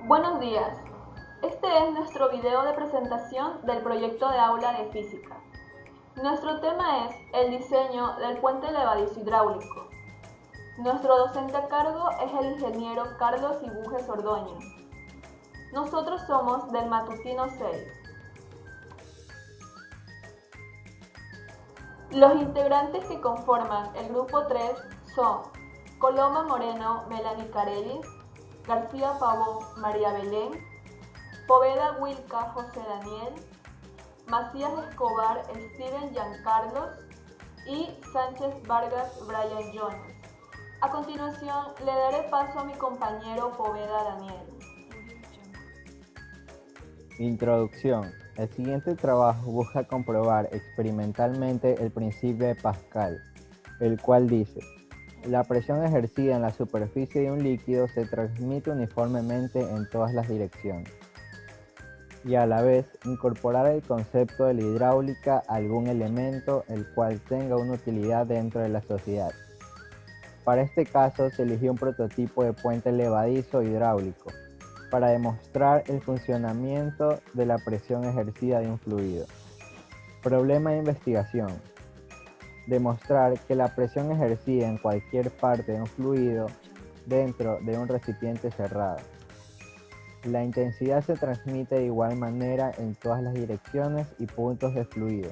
Buenos días. Este es nuestro video de presentación del proyecto de aula de física. Nuestro tema es el diseño del puente levadizo hidráulico. Nuestro docente a cargo es el ingeniero Carlos Ibujes Ordóñez. Nosotros somos del matutino 6. Los integrantes que conforman el grupo 3 son Coloma Moreno, Melanie Carelis, García Pavón, María Belén, Poveda Wilca, José Daniel, Macías Escobar, Steven Giancarlos y Sánchez Vargas, Brian Jones. A continuación, le daré paso a mi compañero Poveda Daniel. Introducción. El siguiente trabajo busca comprobar experimentalmente el principio de Pascal, el cual dice: la presión ejercida en la superficie de un líquido se transmite uniformemente en todas las direcciones. Y a la vez, incorporar el concepto de la hidráulica a algún elemento el cual tenga una utilidad dentro de la sociedad. Para este caso se eligió un prototipo de puente levadizo hidráulico para demostrar el funcionamiento de la presión ejercida de un fluido. Problema de investigación: demostrar que la presión ejercida en cualquier parte de un fluido dentro de un recipiente cerrado. La intensidad se transmite de igual manera en todas las direcciones y puntos del fluido.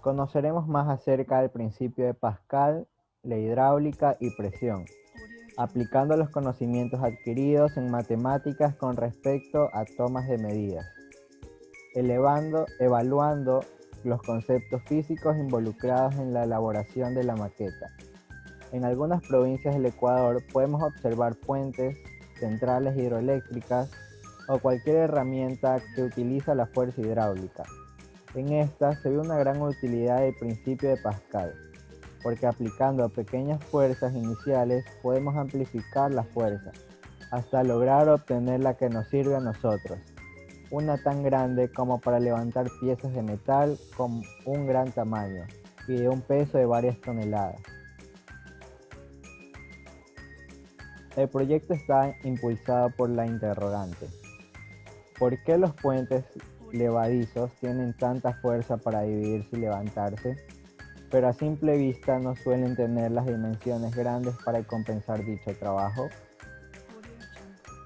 Conoceremos más acerca del principio de Pascal, la hidráulica y presión, aplicando los conocimientos adquiridos en matemáticas con respecto a tomas de medidas, evaluando los conceptos físicos involucrados en la elaboración de la maqueta. En algunas provincias del Ecuador podemos observar puentes, centrales hidroeléctricas o cualquier herramienta que utiliza la fuerza hidráulica. En esta se ve una gran utilidad del principio de Pascal, porque aplicando pequeñas fuerzas iniciales podemos amplificar la fuerza hasta lograr obtener la que nos sirve a nosotros, una tan grande como para levantar piezas de metal con un gran tamaño y de un peso de varias toneladas. El proyecto está impulsado por la interrogante: ¿por qué los puentes levadizos tienen tanta fuerza para dividirse y levantarse, pero a simple vista no suelen tener las dimensiones grandes para compensar dicho trabajo?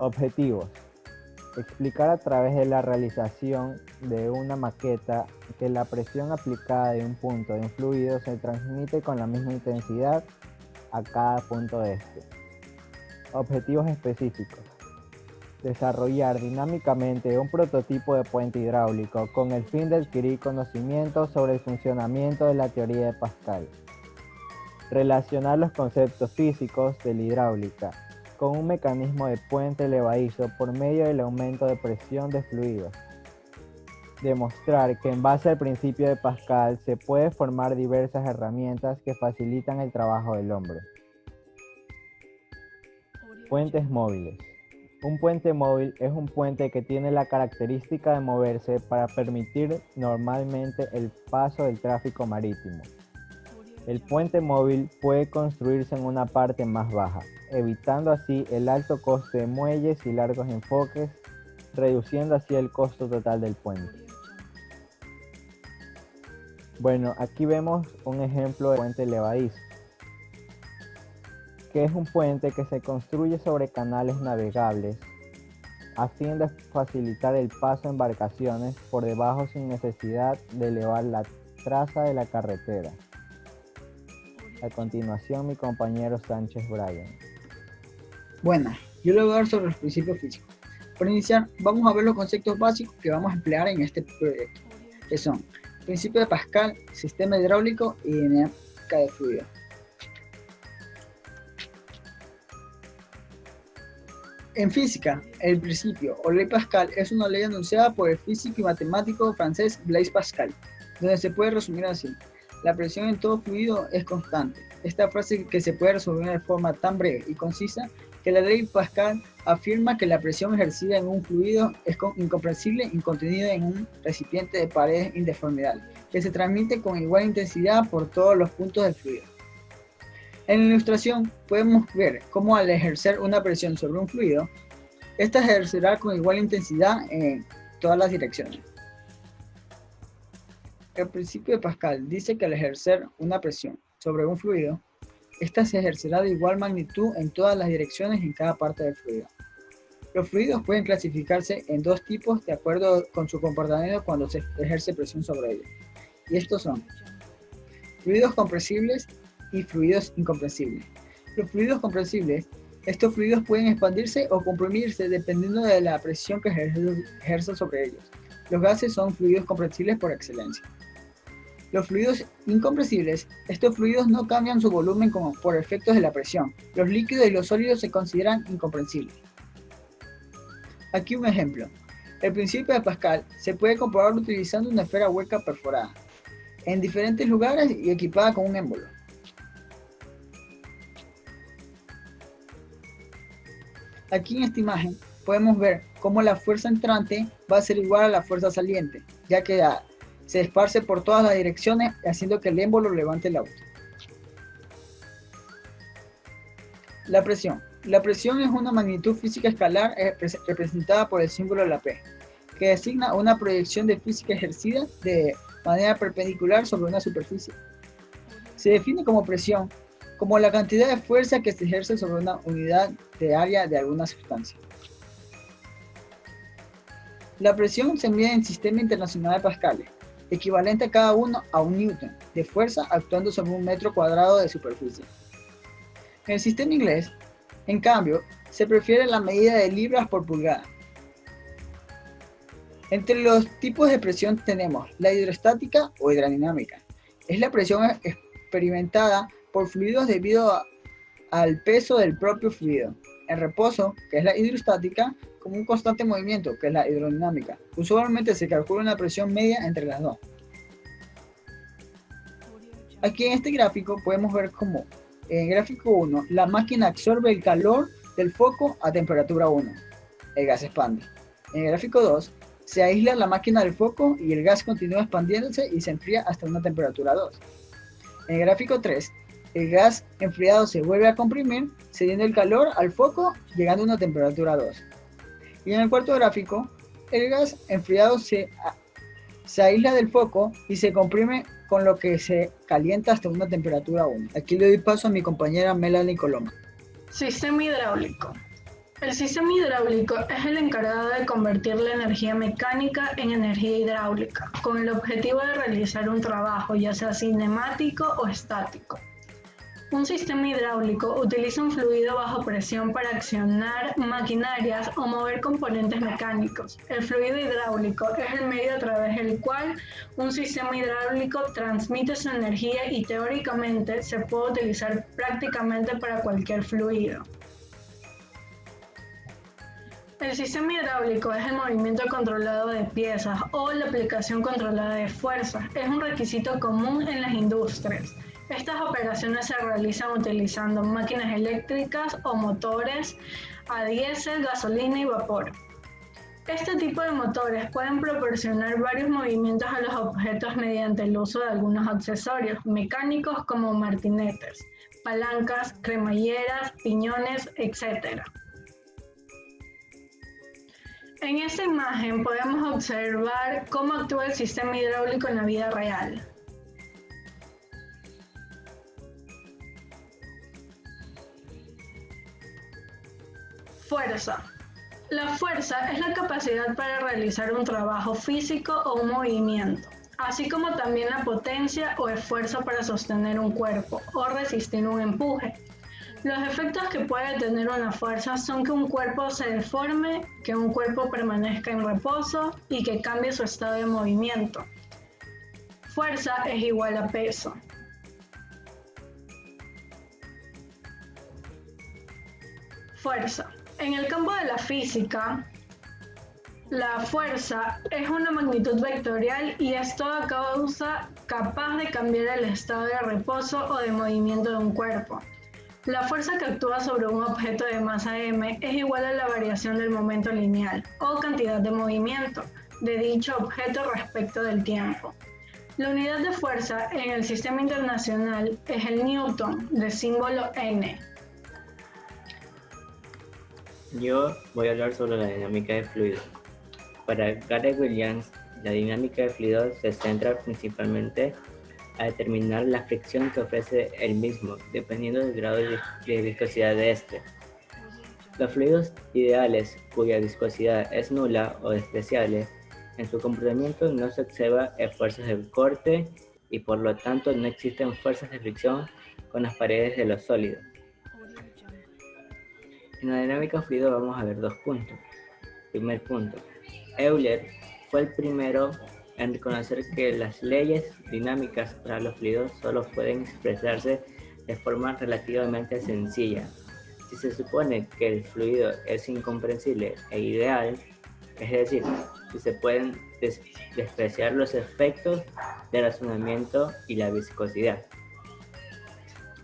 Objetivos: explicar a través de la realización de una maqueta que la presión aplicada de un punto de un fluido se transmite con la misma intensidad a cada punto de este. Objetivos específicos: desarrollar dinámicamente un prototipo de puente hidráulico con el fin de adquirir conocimientos sobre el funcionamiento de la teoría de Pascal. Relacionar los conceptos físicos de la hidráulica con un mecanismo de puente levadizo por medio del aumento de presión de fluidos. Demostrar que en base al principio de Pascal se puede formar diversas herramientas que facilitan el trabajo del hombre. Puentes móviles. Un puente móvil es un puente que tiene la característica de moverse para permitir normalmente el paso del tráfico marítimo. El puente móvil puede construirse en una parte más baja, evitando así el alto coste de muelles y largos enfoques, reduciendo así el costo total del puente. Bueno, aquí vemos un ejemplo de puente levadizo, que es un puente que se construye sobre canales navegables a fin de facilitar el paso de embarcaciones por debajo sin necesidad de elevar la traza de la carretera. A continuación, mi compañero Sánchez Brian. Bueno, yo le voy a dar sobre los principios físicos. Para iniciar, vamos a ver los conceptos básicos que vamos a emplear en este proyecto, que son principio de Pascal, sistema hidráulico y dinámica de fluido. En física, el principio o ley Pascal es una ley anunciada por el físico y matemático francés Blaise Pascal, donde se puede resumir así: la presión en todo fluido es constante. Esta frase que se puede resumir de forma tan breve y concisa que la ley Pascal afirma que la presión ejercida en un fluido es incomprensible y contenida en un recipiente de paredes indeformidades, que se transmite con igual intensidad por todos los puntos del fluido. En la ilustración podemos ver cómo al ejercer una presión sobre un fluido, ésta ejercerá con igual intensidad en todas las direcciones. El principio de Pascal dice que al ejercer una presión sobre un fluido, ésta se ejercerá de igual magnitud en todas las direcciones en cada parte del fluido. Los fluidos pueden clasificarse en dos tipos de acuerdo con su comportamiento cuando se ejerce presión sobre ellos. Y estos son fluidos compresibles y fluidos incompresibles. Los fluidos compresibles, estos fluidos pueden expandirse o comprimirse dependiendo de la presión que ejerce sobre ellos. Los gases son fluidos compresibles por excelencia. Los fluidos incompresibles, estos fluidos no cambian su volumen por efectos de la presión. Los líquidos y los sólidos se consideran incompresibles. Aquí un ejemplo. El principio de Pascal se puede comprobar utilizando una esfera hueca perforada en diferentes lugares y equipada con un émbolo. Aquí en esta imagen podemos ver cómo la fuerza entrante va a ser igual a la fuerza saliente, ya que se esparce por todas las direcciones haciendo que el émbolo levante el auto. La presión. La presión es una magnitud física escalar representada por el símbolo de la P, que designa una proyección de física ejercida de manera perpendicular sobre una superficie. Se define como presión como la cantidad de fuerza que se ejerce sobre una unidad de área de alguna sustancia. La presión se mide en Sistema Internacional de Pascales, equivalente a cada uno a un newton de fuerza actuando sobre un metro cuadrado de superficie. En el sistema inglés, en cambio, se prefiere la medida de libras por pulgada. Entre los tipos de presión tenemos la hidrostática o hidrodinámica. Es la presión experimentada por fluidos debido al peso del propio fluido. El reposo, que es la hidrostática, como un constante movimiento, que es la hidrodinámica. Usualmente se calcula una presión media entre las dos. Aquí en este gráfico podemos ver cómo en el gráfico 1 la máquina absorbe el calor del foco a temperatura 1. El gas se expande. En el gráfico 2 se aísla la máquina del foco y el gas continúa expandiéndose y se enfría hasta una temperatura 2. En el gráfico 3 el gas enfriado se vuelve a comprimir, cediendo el calor al foco, llegando a una temperatura 2. Y en el cuarto gráfico, el gas enfriado se aísla del foco y se comprime, con lo que se calienta hasta una temperatura 1. Aquí le doy paso a mi compañera Melanie Coloma. Sistema hidráulico. El sistema hidráulico es el encargado de convertir la energía mecánica en energía hidráulica, con el objetivo de realizar un trabajo, ya sea cinemático o estático. Un sistema hidráulico utiliza un fluido bajo presión para accionar maquinarias o mover componentes mecánicos. El fluido hidráulico es el medio a través del cual un sistema hidráulico transmite su energía y teóricamente se puede utilizar prácticamente para cualquier fluido. El sistema hidráulico es el movimiento controlado de piezas o la aplicación controlada de fuerzas. Es un requisito común en las industrias. Estas operaciones se realizan utilizando máquinas eléctricas o motores a diésel, gasolina y vapor. Este tipo de motores pueden proporcionar varios movimientos a los objetos mediante el uso de algunos accesorios mecánicos como martinetes, palancas, cremalleras, piñones, etc. En esta imagen podemos observar cómo actúa el sistema hidráulico en la vida real. Fuerza. La fuerza es la capacidad para realizar un trabajo físico o un movimiento, así como también la potencia o esfuerzo para sostener un cuerpo o resistir un empuje. Los efectos que puede tener una fuerza son que un cuerpo se deforme, que un cuerpo permanezca en reposo y que cambie su estado de movimiento. Fuerza es igual a peso. Fuerza. En el campo de la física, la fuerza es una magnitud vectorial y es toda causa capaz de cambiar el estado de reposo o de movimiento de un cuerpo. La fuerza que actúa sobre un objeto de masa m es igual a la variación del momento lineal o cantidad de movimiento de dicho objeto respecto del tiempo. La unidad de fuerza en el sistema internacional es el newton, de símbolo N. Yo voy a hablar sobre la dinámica de fluidos. Para Gary Williams, la dinámica de fluidos se centra principalmente a determinar la fricción que ofrece el mismo, dependiendo del grado de viscosidad de este. Los fluidos ideales, cuya viscosidad es nula o despreciable, en su comportamiento no se observa esfuerzos de corte y por lo tanto no existen fuerzas de fricción con las paredes de los sólidos. En la dinámica de fluidos vamos a ver dos puntos. Primer punto. Euler fue el primero en reconocer que las leyes dinámicas para los fluidos solo pueden expresarse de forma relativamente sencilla. Si se supone que el fluido es incomprensible e ideal, es decir, si se pueden despreciar los efectos de razonamiento y la viscosidad.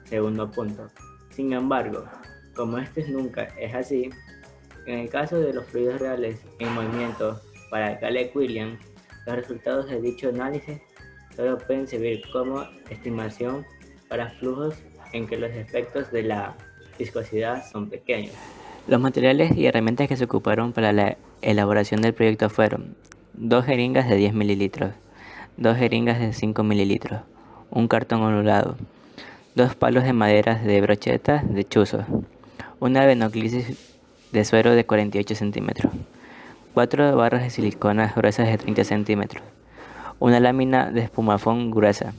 Segundo punto. Sin embargo, como este nunca es así, en el caso de los fluidos reales en movimiento para Gale-Williams, los resultados de dicho análisis solo pueden servir como estimación para flujos en que los efectos de la viscosidad son pequeños. Los materiales y herramientas que se ocuparon para la elaboración del proyecto fueron 2 jeringas de 10 mililitros, 2 jeringas de 5 mililitros, un cartón ondulado, 2 palos de madera de brocheta de chuzos, una venoclisis de suero de 48 centímetros, 4 barras de silicona gruesas de 30 centímetros, una lámina de espumafón gruesa,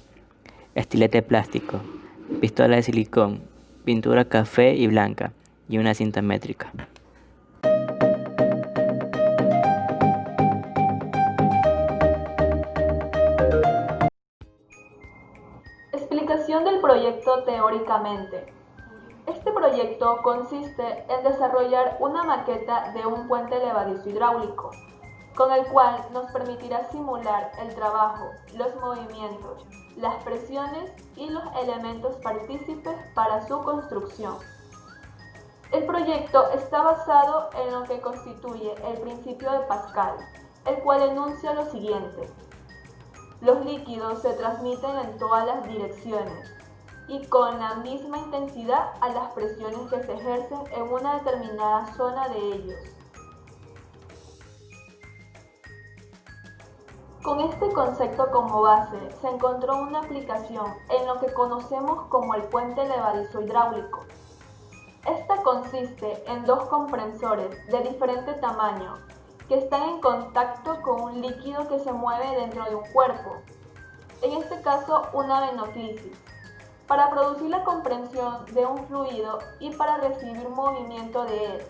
estilete plástico, pistola de silicón, pintura café y blanca y una cinta métrica. Explicación del proyecto teóricamente. Este proyecto consiste en desarrollar una maqueta de un puente levadizo hidráulico, con el cual nos permitirá simular el trabajo, los movimientos, las presiones y los elementos partícipes para su construcción. El proyecto está basado en lo que constituye el principio de Pascal, el cual enuncia lo siguiente. Los líquidos se transmiten en todas las direcciones y con la misma intensidad a las presiones que se ejercen en una determinada zona de ellos. Con este concepto como base, se encontró una aplicación en lo que conocemos como el puente levadizo hidráulico. Esta consiste en 2 comprensores de diferente tamaño que están en contacto con un líquido que se mueve dentro de un cuerpo, en este caso una venoclisis, para producir la comprensión de un fluido y para recibir movimiento de él.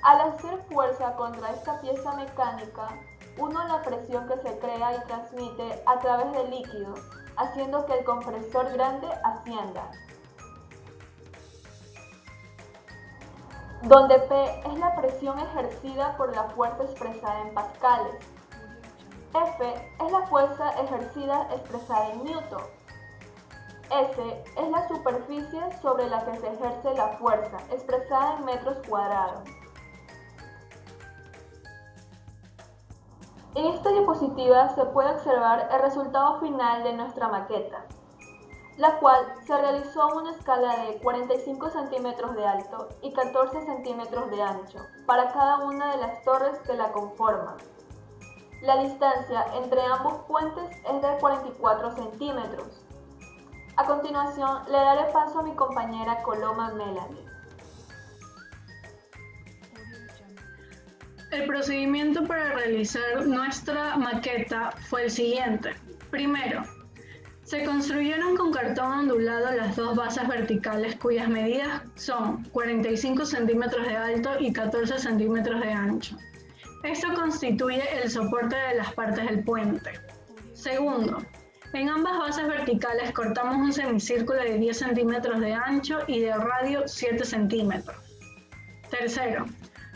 Al hacer fuerza contra esta pieza mecánica, uno la presión que se crea y transmite a través del líquido, haciendo que el compresor grande ascienda, donde P es la presión ejercida por la fuerza expresada en pascales. F es la fuerza ejercida expresada en newton. S es la superficie sobre la que se ejerce la fuerza, expresada en metros cuadrados. En esta diapositiva se puede observar el resultado final de nuestra maqueta, la cual se realizó a una escala de 45 centímetros de alto y 14 centímetros de ancho para cada una de las torres que la conforman. La distancia entre ambos puentes es de 44 centímetros. A continuación, le daré paso a mi compañera Coloma Melanie. El procedimiento para realizar nuestra maqueta fue el siguiente. Primero, se construyeron con cartón ondulado las 2 bases verticales cuyas medidas son 45 centímetros de alto y 14 centímetros de ancho. Esto constituye el soporte de las partes del puente. Segundo, en ambas bases verticales cortamos un semicírculo de 10 centímetros de ancho y de radio 7 centímetros. Tercero,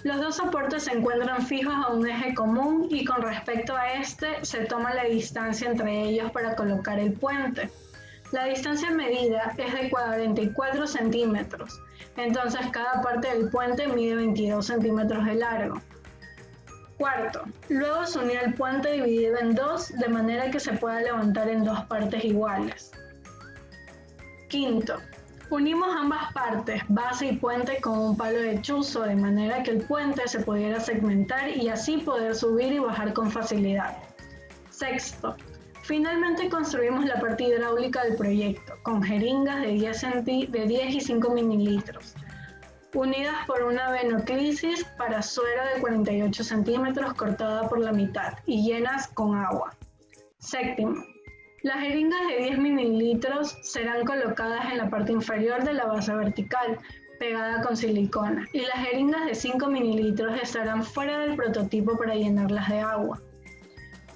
los 2 soportes se encuentran fijos a un eje común y con respecto a este se toma la distancia entre ellos para colocar el puente. La distancia medida es de 44 centímetros, entonces cada parte del puente mide 22 centímetros de largo. Cuarto, luego se unió el puente dividido en dos de manera que se pueda levantar en dos partes iguales. Quinto, unimos ambas partes, base y puente, con un palo de chuzo de manera que el puente se pudiera segmentar y así poder subir y bajar con facilidad. Sexto, finalmente construimos la parte hidráulica del proyecto con jeringas de 10 y 5 mililitros, unidas por una venoclisis para suero de 48 centímetros cortada por la mitad y llenas con agua. Séptimo, las jeringas de 10 mililitros serán colocadas en la parte inferior de la base vertical, pegada con silicona, y las jeringas de 5 mililitros estarán fuera del prototipo para llenarlas de agua.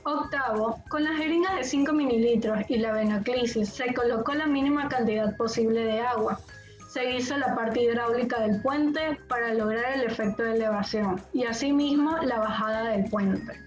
Octavo, con las jeringas de 5 mililitros y la venoclisis se colocó la mínima cantidad posible de agua. Se hizo la parte hidráulica del puente para lograr el efecto de elevación y asimismo la bajada del puente.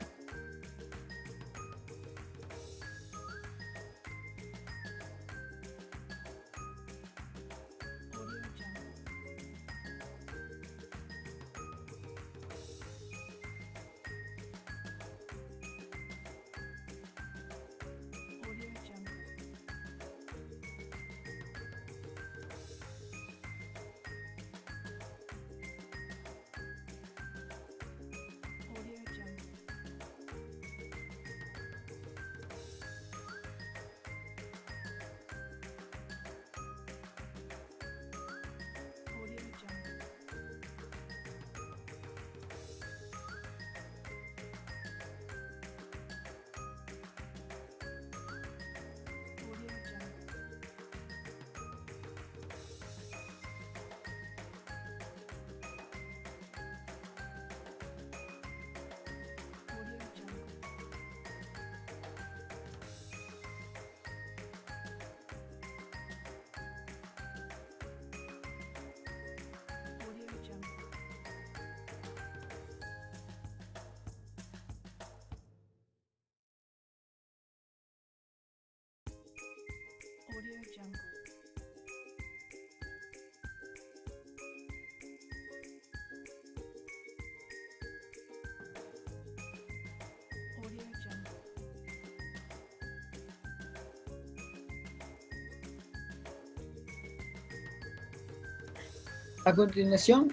A continuación,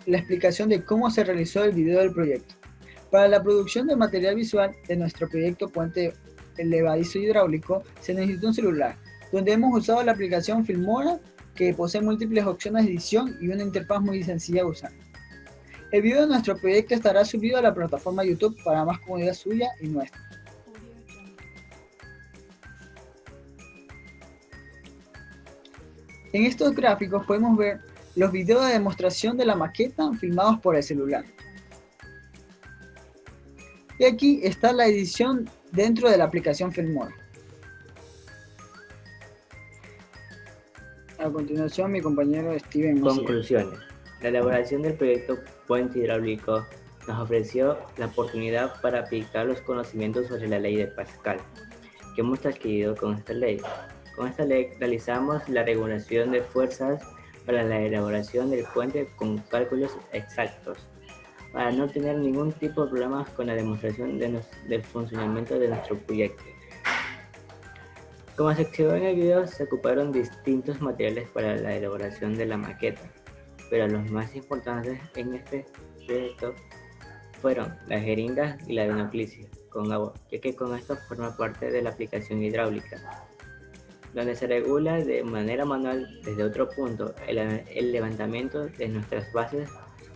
la explicación de cómo se realizó el video del proyecto. Para la producción del material visual de nuestro proyecto Puente Levadizo Hidráulico, se necesita un celular, donde hemos usado la aplicación Filmora, que posee múltiples opciones de edición y una interfaz muy sencilla de usar. El video de nuestro proyecto estará subido a la plataforma YouTube para más comodidad suya y nuestra. En estos gráficos podemos ver los videos de demostración de la maqueta filmados por el celular. Y aquí está la edición dentro de la aplicación Filmora. A continuación, mi compañero Steven. Conclusiones. La elaboración del proyecto Puente Hidráulico nos ofreció la oportunidad para aplicar los conocimientos sobre la ley de Pascal que hemos adquirido con esta ley. Con esta ley realizamos la regulación de fuerzas para la elaboración del puente con cálculos exactos, para no tener ningún tipo de problemas con la demostración del funcionamiento de nuestro proyecto. Como se observó en el video, se ocuparon distintos materiales para la elaboración de la maqueta, pero los más importantes en este proyecto fueron las jeringas y la venoclisis con agua, ya que con esto forma parte de la aplicación hidráulica, donde se regula de manera manual desde otro punto el levantamiento de nuestras bases,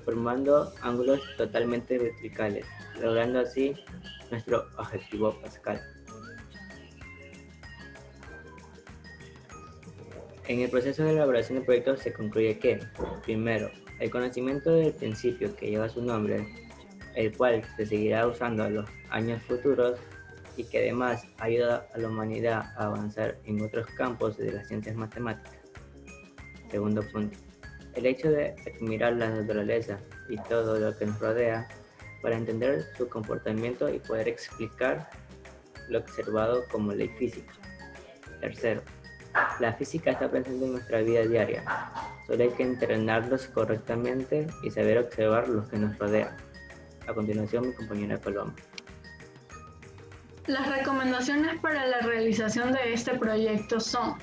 formando ángulos totalmente verticales, logrando así nuestro objetivo Pascal. En el proceso de elaboración del proyecto se concluye que, primero, el conocimiento del principio que lleva su nombre, el cual se seguirá usando a los años futuros, y que además ayuda a la humanidad a avanzar en otros campos de las ciencias matemáticas. Segundo punto, el hecho de admirar la naturaleza y todo lo que nos rodea para entender su comportamiento y poder explicar lo observado como ley física. Tercero, la física está presente en nuestra vida diaria, solo hay que entrenarlos correctamente y saber observar lo que nos rodea. A continuación, mi compañera Coloma. Las recomendaciones para la realización de este proyecto son: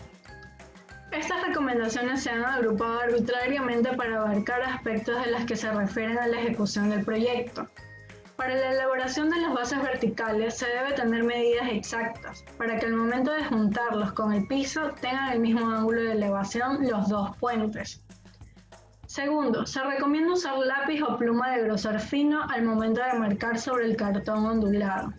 estas recomendaciones se han agrupado arbitrariamente para abarcar aspectos de las que se refieren a la ejecución del proyecto. Para la elaboración de las bases verticales se debe tener medidas exactas para que al momento de juntarlos con el piso tengan el mismo ángulo de elevación los dos puentes. Segundo, se recomienda usar lápiz o pluma de grosor fino al momento de marcar sobre el cartón ondulado.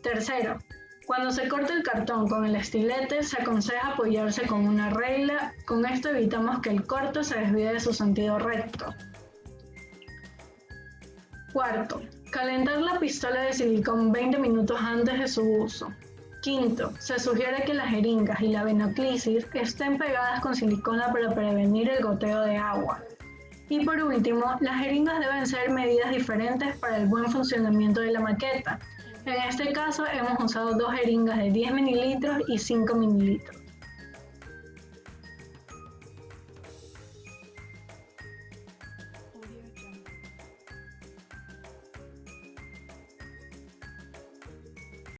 Tercero, cuando se corta el cartón con el estilete, se aconseja apoyarse con una regla. Con esto evitamos que el corte se desvíe de su sentido recto. Cuarto, calentar la pistola de silicón 20 minutos antes de su uso. Quinto, se sugiere que las jeringas y la venoclisis estén pegadas con silicona para prevenir el goteo de agua. Y por último, las jeringas deben ser medidas diferentes para el buen funcionamiento de la maqueta. En este caso hemos usado 2 jeringas de 10 mililitros y 5 mililitros.